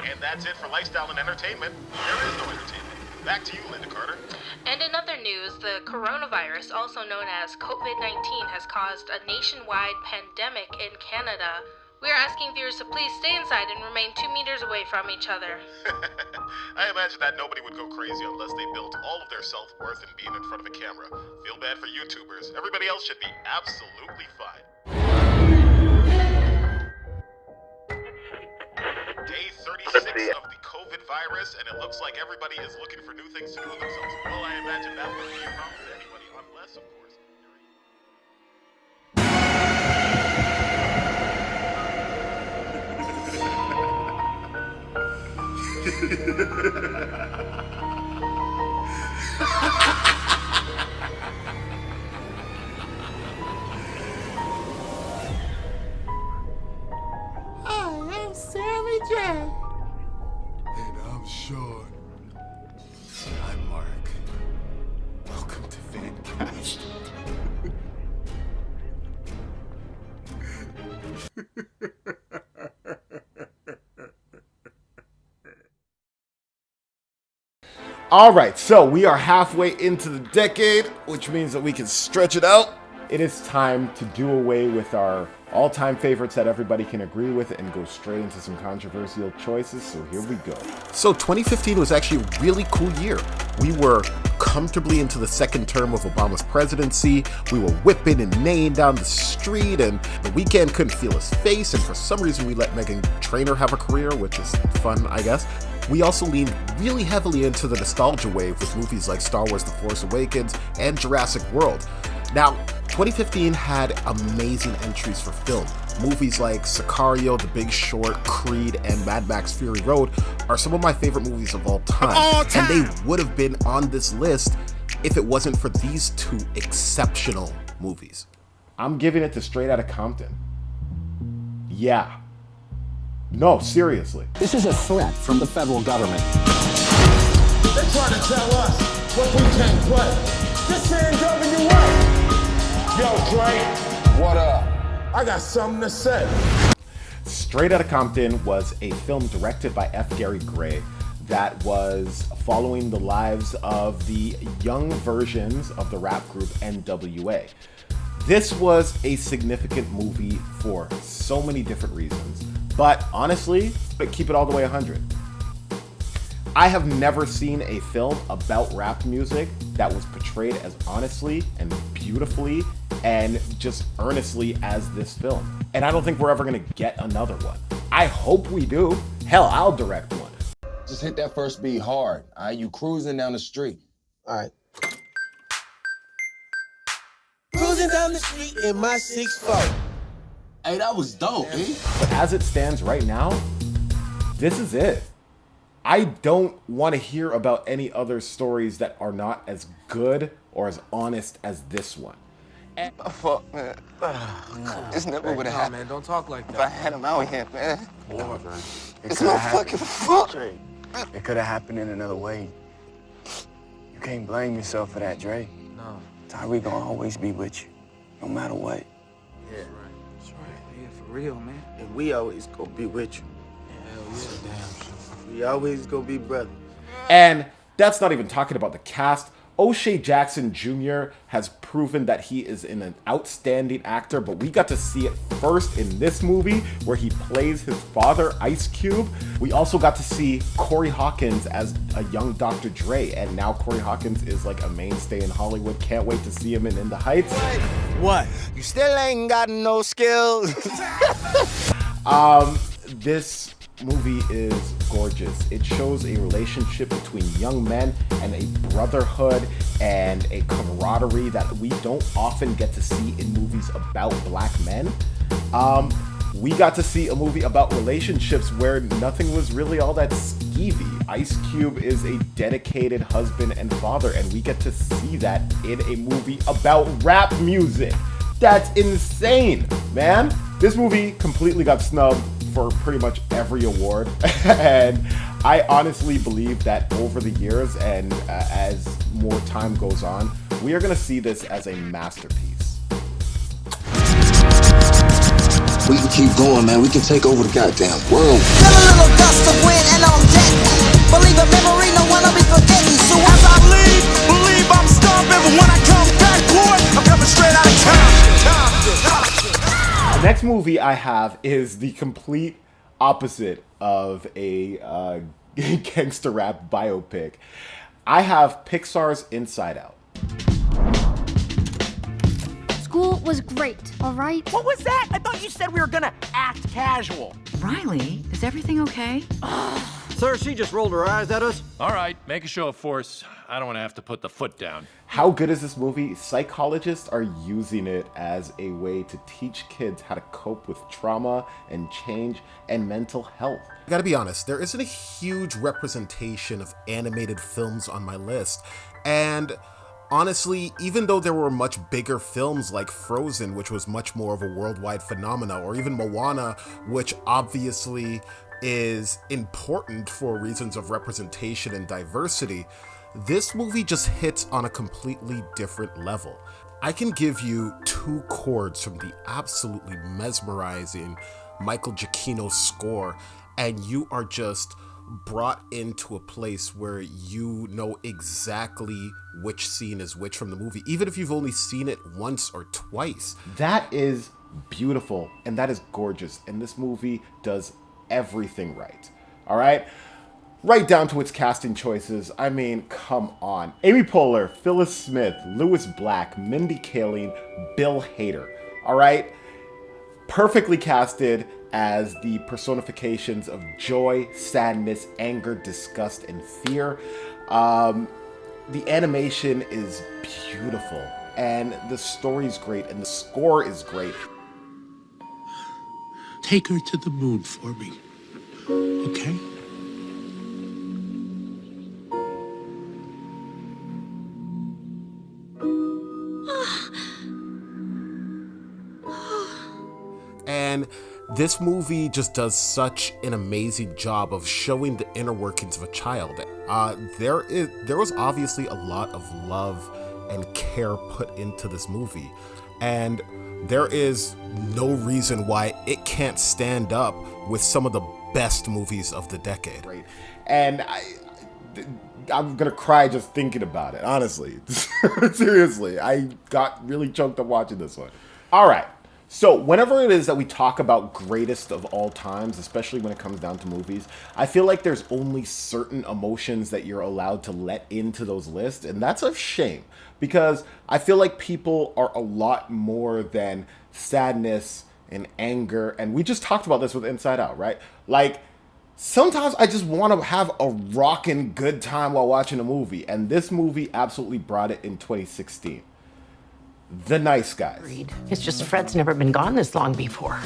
And that's it for lifestyle and entertainment. There is no entertainment. Back to you, Linda Carter. And in other news, the coronavirus, also known as COVID-19, has caused a nationwide pandemic in Canada. We are asking viewers to please stay inside and remain 2 meters away from each other. I imagine that nobody would go crazy unless they built all of their self-worth in being in front of a camera. Feel bad for YouTubers. Everybody else should be absolutely fine. Day 36 of the COVID virus, and it looks like everybody is looking for new things to do with themselves. Well, I imagine that wouldn't be a problem to anybody, unless, of course, Hi, I'm Sammy J. And I'm Sean. I'm Mark. Welcome to FanCast. All right, so we are halfway into the decade, which means that we can stretch it out. It is time to do away with our all-time favorites that everybody can agree with and go straight into some controversial choices, so here we go. So 2015 was actually a really cool year. We were comfortably into the second term of Obama's presidency. We were whipping and neighing down the street, and The Weeknd couldn't feel his face, and for some reason we let Meghan Trainor have a career, which is fun, I guess. We also leaned really heavily into the nostalgia wave with movies like Star Wars The Force Awakens and Jurassic World. Now, 2015 had amazing entries for film. Movies like Sicario, The Big Short, Creed, and Mad Max Fury Road are some of my favorite movies of all time. And they would have been on this list if it wasn't for these two exceptional movies. I'm giving it to Straight Outta Compton. Yeah. No, seriously. This is a threat from the federal government. They're trying to tell us what we can't play. This man driving you away. Yo, Dre. What up? I got something to say. Straight Outta Compton was a film directed by F. Gary Gray that was following the lives of the young versions of the rap group NWA. This was a significant movie for so many different reasons, but honestly, keep it all the way 100. I have never seen a film about rap music that was portrayed as honestly and beautifully and just earnestly as this film. And I don't think we're ever gonna get another one. I hope we do. Hell, I'll direct one. Just hit that first beat hard, all right? You cruising down the street. All right. Cruising down the street in my 6'4". Hey, that was dope, eh? But as it stands right now, this is it. I don't want to hear about any other stories that are not as good or as honest as this one. Fuck, man. This never would have happened. Man, don't talk like that. If I had him out here, man. Come on, man. It's no fucking fuck. Dre, it could have happened in another way. You can't blame yourself for that, Dre. No. Tyree gonna always be with you, no matter what. Yeah. That's right. Yeah, for real, man. And we always gonna be with you. Hell yeah, damn sure. We always gonna be brothers. And that's not even talking about the cast. O'Shea Jackson Jr. has proven that he is an outstanding actor, but we got to see it first in this movie where he plays his father, Ice Cube. We also got to see Corey Hawkins as a young Dr. Dre, and now Corey Hawkins is like a mainstay in Hollywood. Can't wait to see him in the Heights. What? You still ain't got no skills. This movie is gorgeous. It shows a relationship between young men and a brotherhood and a camaraderie that we don't often get to see in movies about black men. We got to see a movie about relationships where nothing was really all that skeevy. Ice Cube is a dedicated husband and father, and we get to see that in a movie about rap music. That's insane, man. This movie completely got snubbed for pretty much every award, and I honestly believe that over the years and as more time goes on, we are gonna see this as a masterpiece. We can keep going, man. We can take over the goddamn world. Feel a little gust of wind and next movie I have is the complete opposite of a gangster rap biopic. I have Pixar's Inside Out. School was great, all right? What was that? I thought you said we were gonna act casual. Riley, is everything okay? Sir, she just rolled her eyes at us. All right, make a show of force. I don't want to have to put the foot down. How good is this movie? Psychologists are using it as a way to teach kids how to cope with trauma and change and mental health. I gotta be honest, there isn't a huge representation of animated films on my list. And honestly, even though there were much bigger films like Frozen, which was much more of a worldwide phenomena, or even Moana, which obviously is important for reasons of representation and diversity, this movie just hits on a completely different level. I can give you 2 chords from the absolutely mesmerizing Michael Giacchino score, and you are just brought into a place where you know exactly which scene is which from the movie, even if you've only seen it once or twice. That is beautiful, and that is gorgeous, and this movie does everything right. All right? Right down to its casting choices. I mean, come on. Amy Poehler, Phyllis Smith, Lewis Black, Mindy Kaling, Bill Hader. All right? Perfectly casted as the personifications of joy, sadness, anger, disgust, and fear. The animation is beautiful, and the story's great, and the score is great. Take her to the moon for me, okay? And this movie just does such an amazing job of showing the inner workings of a child. There was obviously a lot of love and care put into this movie, and there is no reason why it can't stand up with some of the best movies of the decade. Right. And I'm gonna cry just thinking about it, honestly. Seriously, I got really choked up watching this one. All right. So whenever it is that we talk about greatest of all times, especially when it comes down to movies, I feel like there's only certain emotions that you're allowed to let into those lists, and that's a shame, because I feel like people are a lot more than sadness and anger, and we just talked about this with Inside Out, right? Like, sometimes I just want to have a rockin' good time while watching a movie, and this movie absolutely brought it in 2016. The Nice Guys. It's just Fred's never been gone this long before.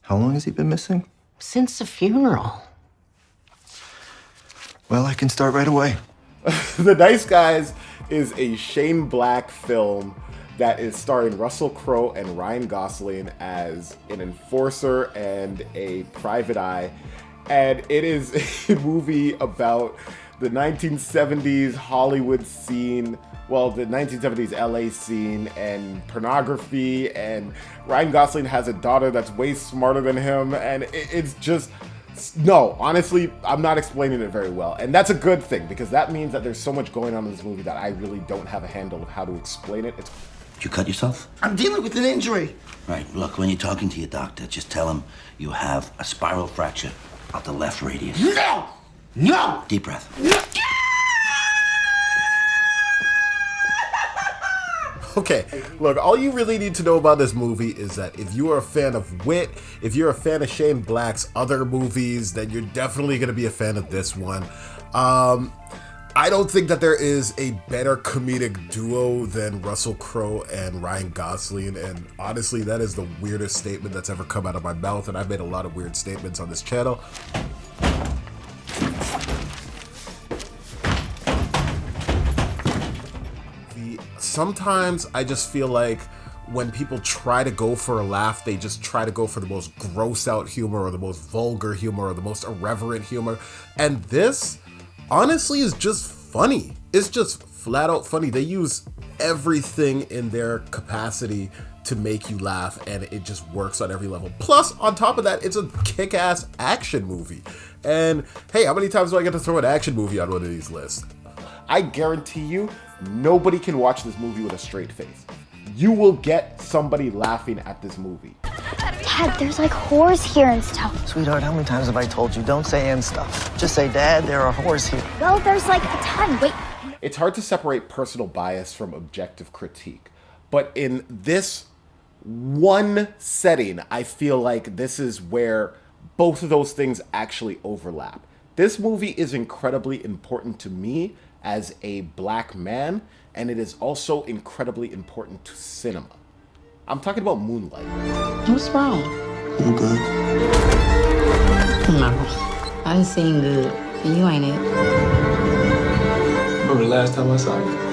How long has he been missing? Since the funeral. Well, I can start right away. The Nice Guys is a Shane Black film that is starring Russell Crowe and Ryan Gosling as an enforcer and a private eye. And it is a movie about the 1970s Hollywood scene, well, the 1970s LA scene, and pornography, and Ryan Gosling has a daughter that's way smarter than him, and it's just, no, honestly, I'm not explaining it very well, and that's a good thing, because that means that there's so much going on in this movie that I really don't have a handle of how to explain it. Did you cut yourself? I'm dealing with an injury. Right, look, when you're talking to your doctor, just tell him you have a spiral fracture of the left radius. No! No! Deep breath. Okay, look, all you really need to know about this movie is that if you are a fan of wit, if you're a fan of Shane Black's other movies, then you're definitely going to be a fan of this one. I don't think that there is a better comedic duo than Russell Crowe and Ryan Gosling, and honestly, that is the weirdest statement that's ever come out of my mouth, and I've made a lot of weird statements on this channel. Sometimes I just feel like when people try to go for a laugh, they just try to go for the most gross out humor or the most vulgar humor or the most irreverent humor. And this, honestly, is just funny. It's just flat out funny. They use everything in their capacity to make you laugh, and it just works on every level. Plus, on top of that, it's a kick-ass action movie. And hey, how many times do I get to throw an action movie on one of these lists? I guarantee you, nobody can watch this movie with a straight face. you will get somebody laughing at this movie. Dad, there's like whores here and stuff. Sweetheart, how many times have I told you, don't say and stuff. Just say, Dad, there are whores here. Well, there's like a ton. Wait. It's hard to separate personal bias from objective critique. But in this one setting, I feel like this is where both of those things actually overlap. This movie is incredibly important to me as a black man, and it is also incredibly important to cinema. I'm talking about Moonlight. What's wrong? I'm good. No, I done seen good. And you ain't it. Remember the last time I saw you?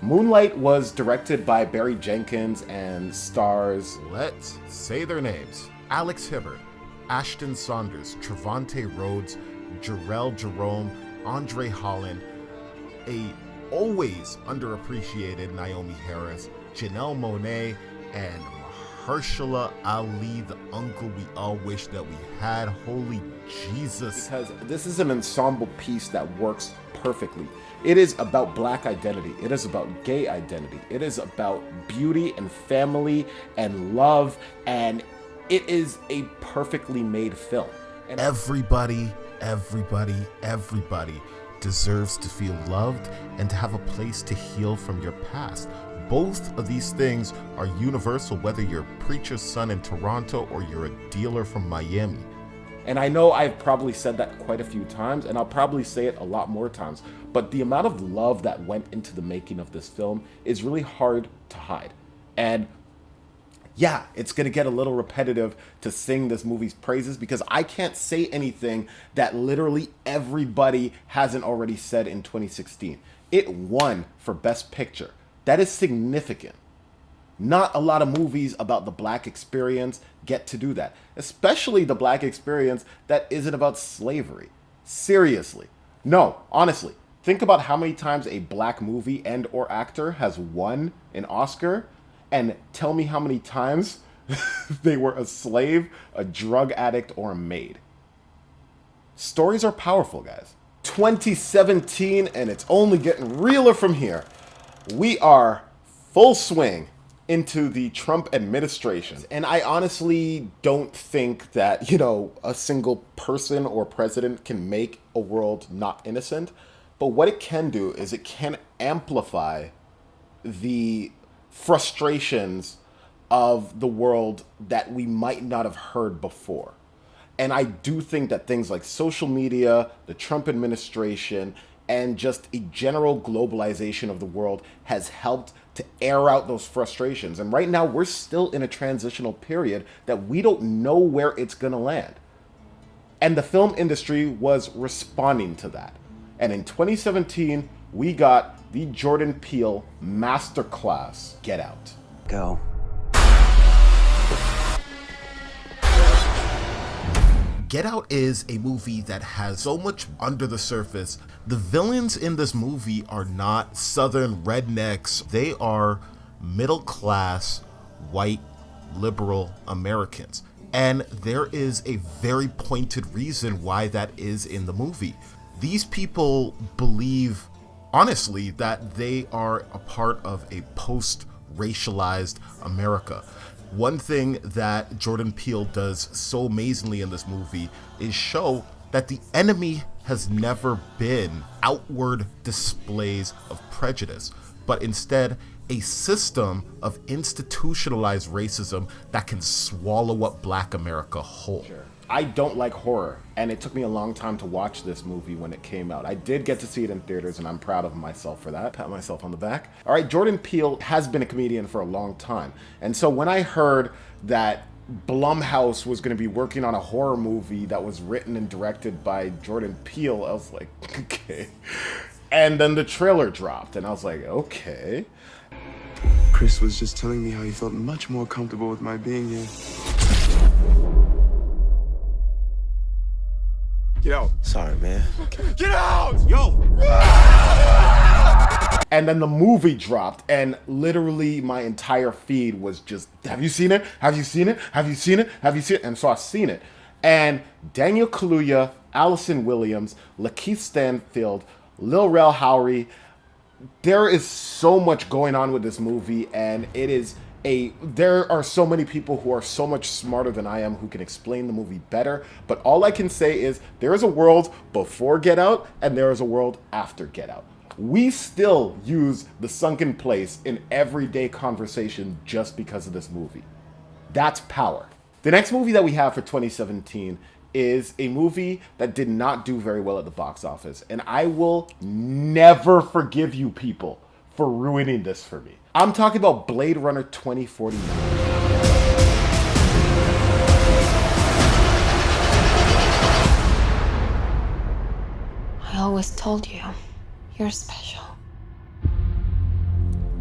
Moonlight was directed by Barry Jenkins and stars... Let's say their names. Alex Hibbert, Ashton Saunders, Trevante Rhodes, Jarrell Jerome, Andre Holland, a always underappreciated Naomi Harris, Janelle Monáe, and Mahershala Ali, the uncle we all wish that we had. Holy Jesus. Because this is an ensemble piece that works perfectly. It is about black identity. It is about gay identity. It is about beauty and family and love, and it is a perfectly made film. And everybody deserves to feel loved and to have a place to heal from your past. Both of these things are universal, whether you're a preacher's son in Toronto or you're a dealer from Miami. And I know I've probably said that quite a few times, and I'll probably say it a lot more times, but the amount of love that went into the making of this film is really hard to hide. And yeah, it's going to get a little repetitive to sing this movie's praises because I can't say anything that literally everybody hasn't already said in 2016. It won for Best Picture. That is significant. Not a lot of movies about the black experience get to do that, especially the black experience that isn't about slavery. Seriously. No, honestly, think about how many times a black movie and or actor has won an Oscar, and tell me how many times they were a slave, a drug addict, or a maid. Stories are powerful, guys. 2017, and it's only getting realer from here. We are full swing into the Trump administration. And I honestly don't think that, a single person or president can make a world not innocent. But what it can do is it can amplify the frustrations of the world that we might not have heard before. And I do think that things like social media, the Trump administration, and just a general globalization of the world has helped to air out those frustrations. And right now, we're still in a transitional period that we don't know where it's going to land. And the film industry was responding to that. And in 2017, we got the Jordan Peele masterclass, Get Out. Go. Get Out is a movie that has so much under the surface. The villains in this movie are not Southern rednecks. They are middle-class, white, liberal Americans. And there is a very pointed reason why that is in the movie. These people believe, honestly, that they are a part of a post-racialized America. One thing that Jordan Peele does so amazingly in this movie is show that the enemy has never been outward displays of prejudice, but instead a system of institutionalized racism that can swallow up Black America whole. Sure. I don't like horror, and it took me a long time to watch this movie when it came out. I did get to see it in theaters, and I'm proud of myself for that. Pat myself on the back. All right, Jordan Peele has been a comedian for a long time, and so when I heard that Blumhouse was going to be working on a horror movie that was written and directed by Jordan Peele, I was like, okay. And then the trailer dropped, and I was like, okay. Chris was just telling me how he felt much more comfortable with my being here. Get out. Sorry, man. Get out! Yo! And then the movie dropped, and literally my entire feed was just, have you seen it? Have you seen it? Have you seen it? Have you seen it? And so I've seen it. And Daniel Kaluuya Allison Williams, Lakeith Stanfield, Lil Rel Howery. There is so much going on with this movie, and there are so many people who are so much smarter than I am who can explain the movie better, but all I can say is there is a world before Get Out and there is a world after Get Out. We still use the sunken place in everyday conversation just because of this movie. That's power. The next movie that we have for 2017 is a movie that did not do very well at the box office, and I will never forgive you people for ruining this for me. I'm talking about Blade Runner 2049. I always told you, you're special.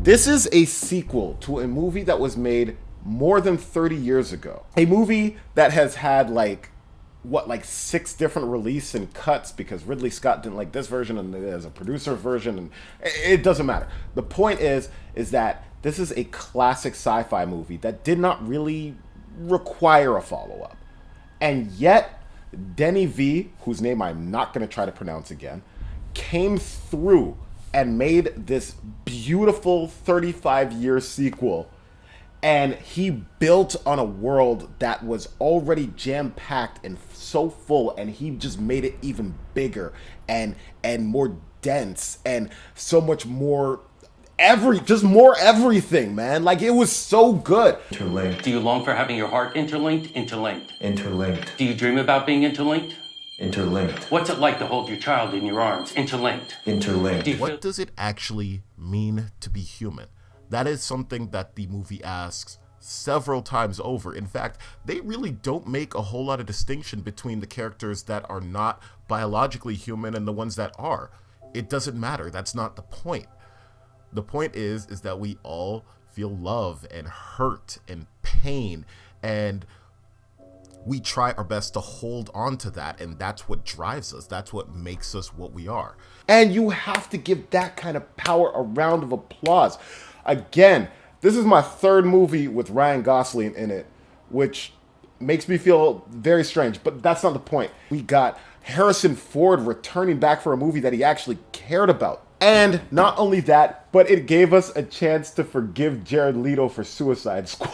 This is a sequel to a movie that was made more than 30 years ago. A movie that has had like 6 different release and cuts because Ridley Scott didn't like this version and there's a producer version, and it doesn't matter. The point is that this is a classic sci-fi movie that did not really require a follow-up. And yet, Denny V, whose name I'm not going to try to pronounce again, came through and made this beautiful 35-year sequel. And he built on a world that was already jam-packed and so full, and he just made it even bigger and more dense and so much more more everything, man. Like, it was so good. Interlinked. Do you long for having your heart interlinked? Interlinked. Interlinked. Do you dream about being interlinked? Interlinked. What's it like to hold your child in your arms? Interlinked. Interlinked. What does it actually mean to be human? That is something that the movie asks several times over. In fact, they really don't make a whole lot of distinction between the characters that are not biologically human and the ones that are. It doesn't matter. That's not the point. The point is that we all feel love and hurt and pain, and we try our best to hold on to that, and that's what drives us. That's what makes us what we are. And you have to give that kind of power a round of applause. Again, this is my 3rd movie with Ryan Gosling in it, which makes me feel very strange, but that's not the point. We got Harrison Ford returning back for a movie that he actually cared about. And not only that, but it gave us a chance to forgive Jared Leto for Suicide Squad.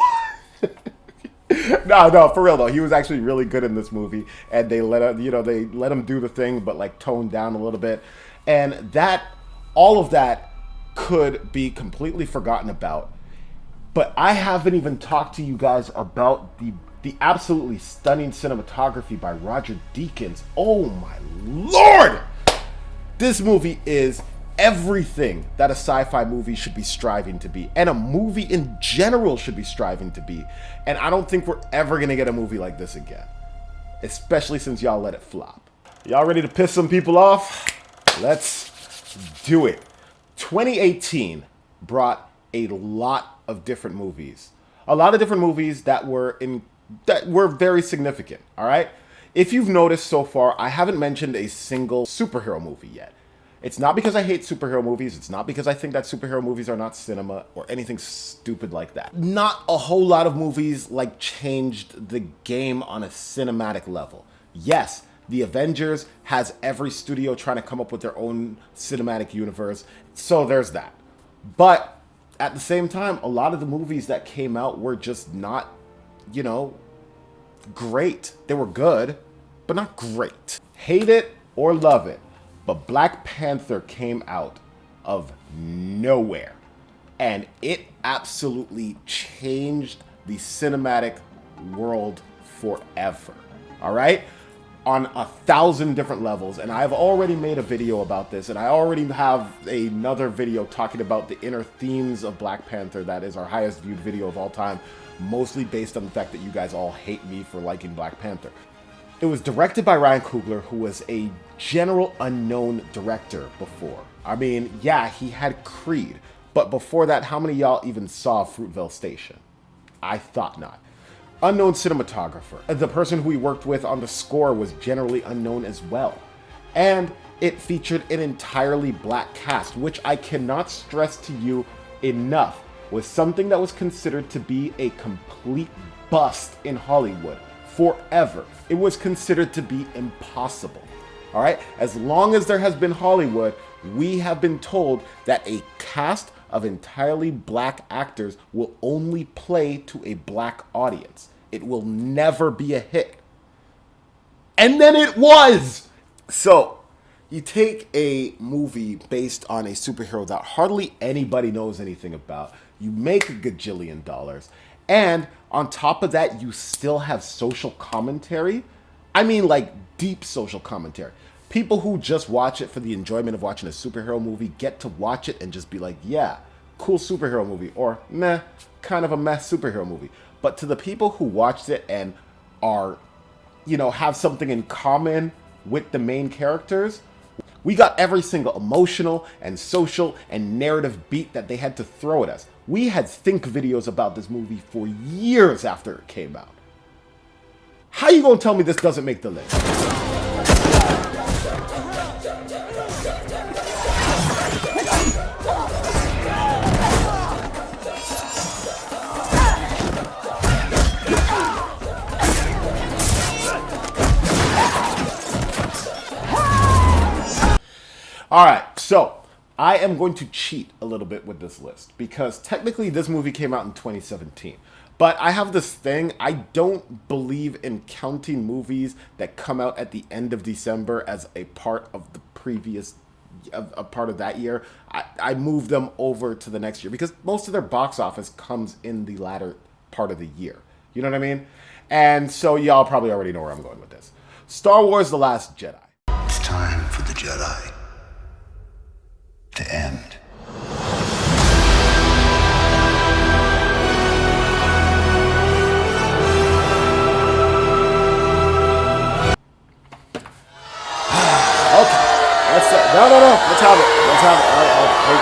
No, for real though, he was actually really good in this movie, and they let him do the thing, but like toned down a little bit, and all of that could be completely forgotten about. But I haven't even talked to you guys about the absolutely stunning cinematography by Roger Deakins. Oh my lord! This movie is everything that a sci-fi movie should be striving to be, and a movie in general should be striving to be. And I don't think we're ever gonna get a movie like this again, especially since y'all let it flop. Y'all ready to piss some people off? Let's do it. 2018 brought a lot of different movies. A lot of different movies that were very significant, all right? If you've noticed so far, I haven't mentioned a single superhero movie yet. It's not because I hate superhero movies. It's not because I think that superhero movies are not cinema or anything stupid like that. Not a whole lot of movies like changed the game on a cinematic level. Yes, the Avengers has every studio trying to come up with their own cinematic universe, so there's that. But at the same time, a lot of the movies that came out were just not, great. They were good, but not great. Hate it or love it, but Black Panther came out of nowhere, and it absolutely changed the cinematic world forever. All right? On 1,000 different levels, and I've already made a video about this, and I already have another video talking about the inner themes of Black Panther that is our highest viewed video of all time, mostly based on the fact that you guys all hate me for liking Black Panther. It was directed by Ryan Coogler, who was a general unknown director before. I mean, yeah, he had Creed, but before that, how many of y'all even saw Fruitvale Station? I thought not. Unknown cinematographer. The person who he worked with on the score was generally unknown as well. And it featured an entirely black cast, which I cannot stress to you enough was something that was considered to be a complete bust in Hollywood forever. It was considered to be impossible. All right? As long as there has been Hollywood, we have been told that a cast of entirely black actors will only play to a black audience. It will never be a hit. And then it was! So, you take a movie based on a superhero that hardly anybody knows anything about, you make a gajillion dollars, and on top of that, you still have social commentary. I mean, like, deep social commentary. People who just watch it for the enjoyment of watching a superhero movie get to watch it and just be like, yeah, cool superhero movie, or meh, kind of a mess superhero movie. But to the people who watched it and are, you know, have something in common with the main characters, we got every single emotional and social and narrative beat that they had to throw at us. We had think videos about this movie for years after it came out. How you gonna tell me this doesn't make the list? All right, so I am going to cheat a little bit with this list because technically this movie came out in 2017. But I have this thing, I don't believe in counting movies that come out at the end of December as a part of the previous, a part of that year. I move them over to the next year because most of their box office comes in the latter part of the year. You know what I mean? And so y'all probably already know where I'm going with this. Star Wars: The Last Jedi. It's time for the Jedi to end. No. Let's have it. I'll take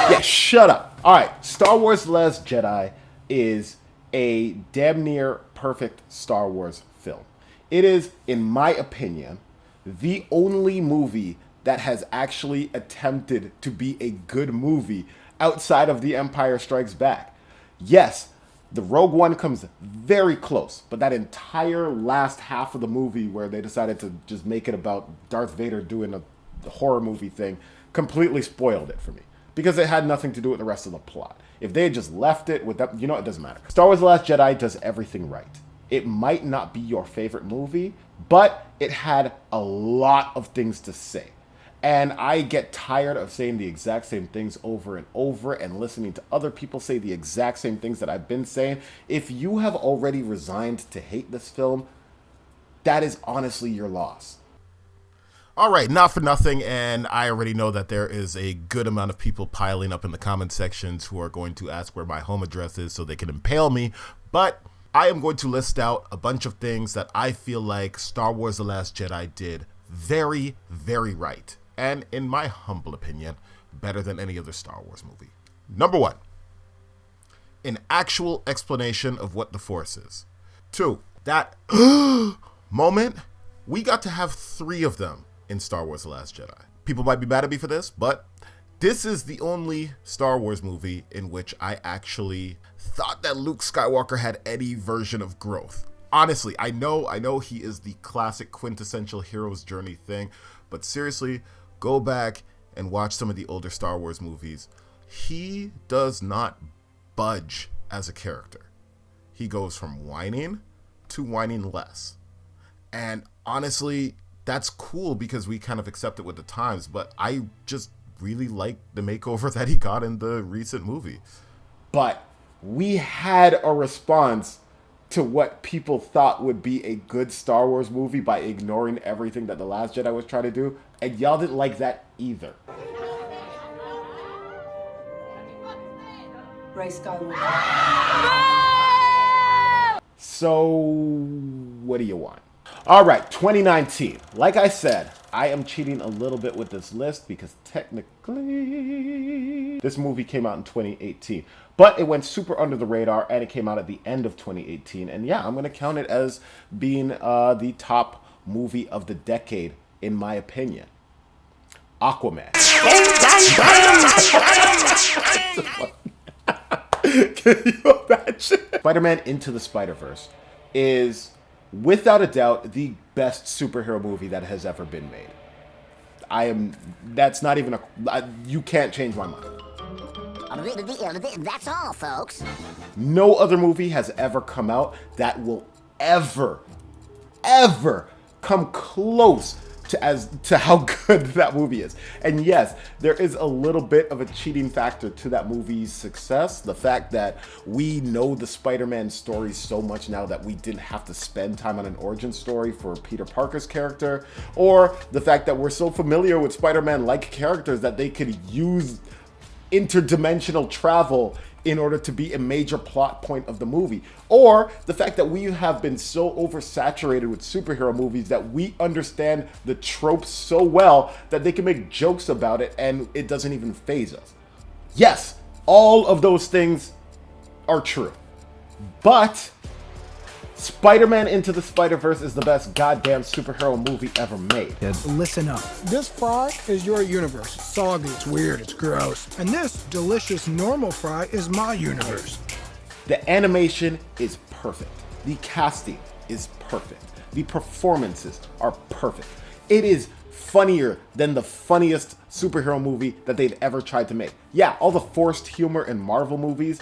it. Yeah, shut up. All right. Star Wars: The Last Jedi is a damn near perfect Star Wars film. It is, in my opinion, the only movie that has actually attempted to be a good movie outside of The Empire Strikes Back. Yes, the Rogue One comes very close, but that entire last half of the movie where they decided to just make it about Darth Vader doing a horror movie thing completely spoiled it for me because it had nothing to do with the rest of the plot. If they had just left it with that, you know, it doesn't matter. Star Wars: The Last Jedi does everything right. It might not be your favorite movie, but it had a lot of things to say. And I get tired of saying the exact same things over and over and listening to other people say the exact same things that I've been saying. If you have already resigned to hate this film, that is honestly your loss. All right, not for nothing, and I already know that there is a good amount of people piling up in the comment sections who are going to ask where my home address is so they can impale me, but I am going to list out a bunch of things that I feel like Star Wars: The Last Jedi did very, very right. And in my humble opinion, better than any other Star Wars movie. Number 1, an actual explanation of what the Force is. 2, that moment, we got to have 3 of them in Star Wars: The Last Jedi. People might be mad at me for this, but this is the only Star Wars movie in which I actually thought that Luke Skywalker had any version of growth. Honestly, I know he is the classic quintessential hero's journey thing, but seriously, go back and watch some of the older Star Wars movies. He does not budge as a character. He goes from whining to whining less. And honestly, that's cool because we kind of accept it with the times, but I just really like the makeover that he got in the recent movie. But we had a response to what people thought would be a good Star Wars movie by ignoring everything that The Last Jedi was trying to do, and y'all didn't like that either. Ray Skywalker. So, what do you want? All right, 2019. Like I said, I am cheating a little bit with this list because technically this movie came out in 2018. But it went super under the radar and it came out at the end of 2018. And yeah, I'm going to count it as being the top movie of the decade, in my opinion. Aquaman. Can you imagine? Spider-Man Into the Spider-Verse is without a doubt, the best superhero movie that has ever been made. That's not even you can't change my mind. That's all, folks. No other movie has ever come out that will ever come close to how good that movie is. And yes, there is a little bit of a cheating factor to that movie's success. The fact that we know the Spider-Man story so much now that we didn't have to spend time on an origin story for Peter Parker's character, or the fact that we're so familiar with Spider-Man-like characters that they could use interdimensional travel in order to be a major plot point of the movie, or the fact that we have been so oversaturated with superhero movies that we understand the tropes so well that they can make jokes about it and it doesn't even faze us. Yes, all of those things are true, but Spider-Man Into the Spider-Verse is the best goddamn superhero movie ever made. Listen up. This fry is your universe. It's soggy, it's weird, it's gross. And this delicious normal fry is my universe. The animation is perfect. The casting is perfect. The performances are perfect. It is funnier than the funniest superhero movie that they've ever tried to make. Yeah, all the forced humor in Marvel movies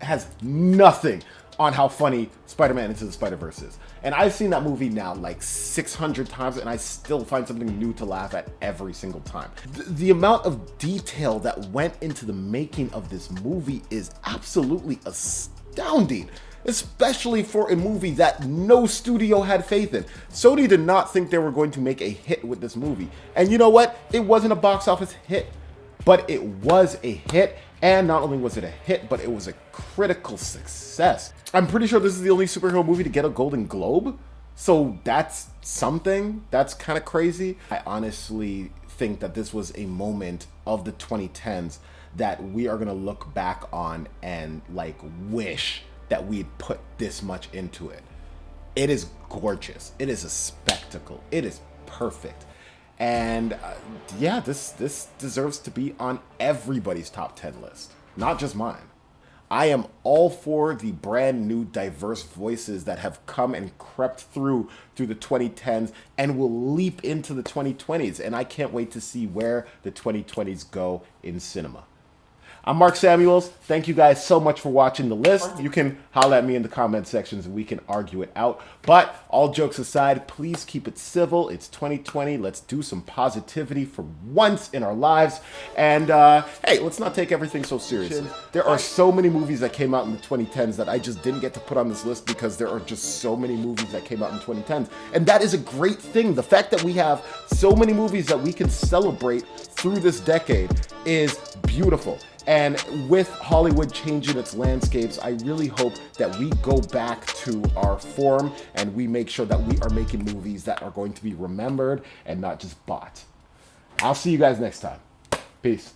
has nothing on how funny Spider-Man Into the Spider-Verse is. And I've seen that movie now like 600 times and I still find something new to laugh at every single time. The amount of detail that went into the making of this movie is absolutely astounding, especially for a movie that no studio had faith in. Sony did not think they were going to make a hit with this movie. And you know what? It wasn't a box office hit, but it was a hit. And not only was it a hit, but it was a critical success. I'm pretty sure this is the only superhero movie to get a Golden Globe. So that's something. That's kind of crazy. I honestly think that this was a moment of the 2010s that we are going to look back on and like wish that we'd put this much into it. It is gorgeous. It is a spectacle. It is perfect. And yeah, this deserves to be on everybody's top 10 list, not just mine. I am all for the brand new diverse voices that have come and crept through the 2010s and will leap into the 2020s. And I can't wait to see where the 2020s go in cinema. I'm Marc Samuels. Thank you guys so much for watching the list. You can holler at me in the comment sections and we can argue it out. But all jokes aside, please keep it civil. It's 2020. Let's do some positivity for once in our lives. And hey, let's not take everything so seriously. There are so many movies that came out in the 2010s that I just didn't get to put on this list because there are just so many movies that came out in 2010s. And that is a great thing. The fact that we have so many movies that we can celebrate through this decade is beautiful. And with Hollywood changing its landscapes, I really hope that we go back to our form and we make sure that we are making movies that are going to be remembered and not just bought. I'll see you guys next time. Peace.